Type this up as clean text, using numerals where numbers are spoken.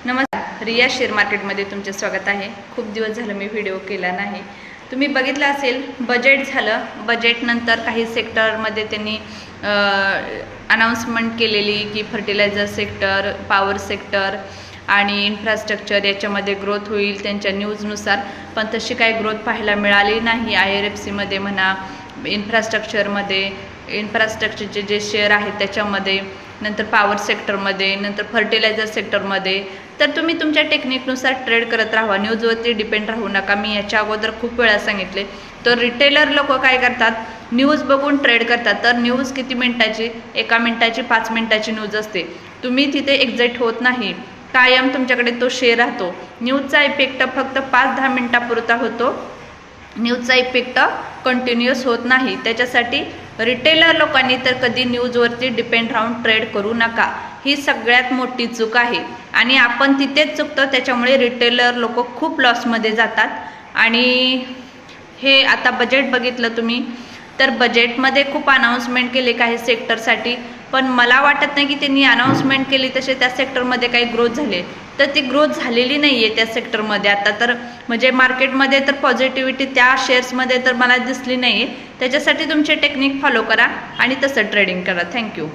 नमस्कार, रिया शेअर मार्केटमध्ये तुमचे स्वागत आहे। खूप दिवस झालं मी व्हिडिओ केला नाही। तुम्ही बघितलं असेल, बजेट झालं, बजेट नंतर काही सेक्टरमध्ये त्यांनी अनाउन्समेंट केलेली की फर्टिलायझर सेक्टर, पॉवर सेक्टर आणि इन्फ्रास्ट्रक्चर याच्यामध्ये ग्रोथ होईल त्यांच्या न्यूजनुसार, पण तशी काही ग्रोथ पाहायला मिळाली नाही। IRFCमध्ये म्हणा, इन्फ्रास्ट्रक्चरचे जे शेअर आहेत त्याच्यामध्ये, नंतर पॉवर सेक्टरमध्ये, नंतर फर्टिलायझर सेक्टरमध्ये। तर तुम्ही तुमच्या टेक्निकनुसार ट्रेड करत राहा, न्यूजवरती डिपेंड राहू नका। मी याच्या अगोदर खूप वेळा सांगितले। तर रिटेलर लोक काय करतात, न्यूज बघून ट्रेड करतात। तर न्यूज किती मिनिटाची? 1 मिनिटाची, 5 मिनिटाची न्यूज असते। तुम्ही तिथे एक्झिट होत नाही, कायम तुमच्याकडे तो शेअर राहतो। न्यूजचा इफेक्ट फक्त 5-10 मिनिटापुरता होतो, न्यूजचा इफेक्ट कंटिन्युअस होत नाही। त्याच्यासाठी रिटेलर लोकांनी तर कधी न्यूजवरती डिपेंड राहून ट्रेड करू नका, ही सगळ्यात मोठी चूक आहे। आणि आपण तिथेच चुकतो, त्याच्यामुळे रिटेलर लोक खूप लॉसमध्ये जातात। आणि हे आता बजेट बघितलं तुम्ही, तर बजेटमध्ये खूप अनाउन्समेंट केले काही सेक्टरसाठी, पण मला वाटत नाही की त्यांनी अनाउन्समेंट केली तसे त्या सेक्टरमध्ये काही ग्रोथ झाले। तर ती ग्रोथ झालेली नाही आहे त्या सेक्टरमध्ये आता तर, म्हणजे मार्केटमध्ये तर पॉझिटिव्हिटी त्या शेअर्समध्ये तर मला दिसली नाही आहे। त्याच्यासाठी तुमचे टेक्निक फॉलो करा आणि तसं ट्रेडिंग करा। थँक्यू।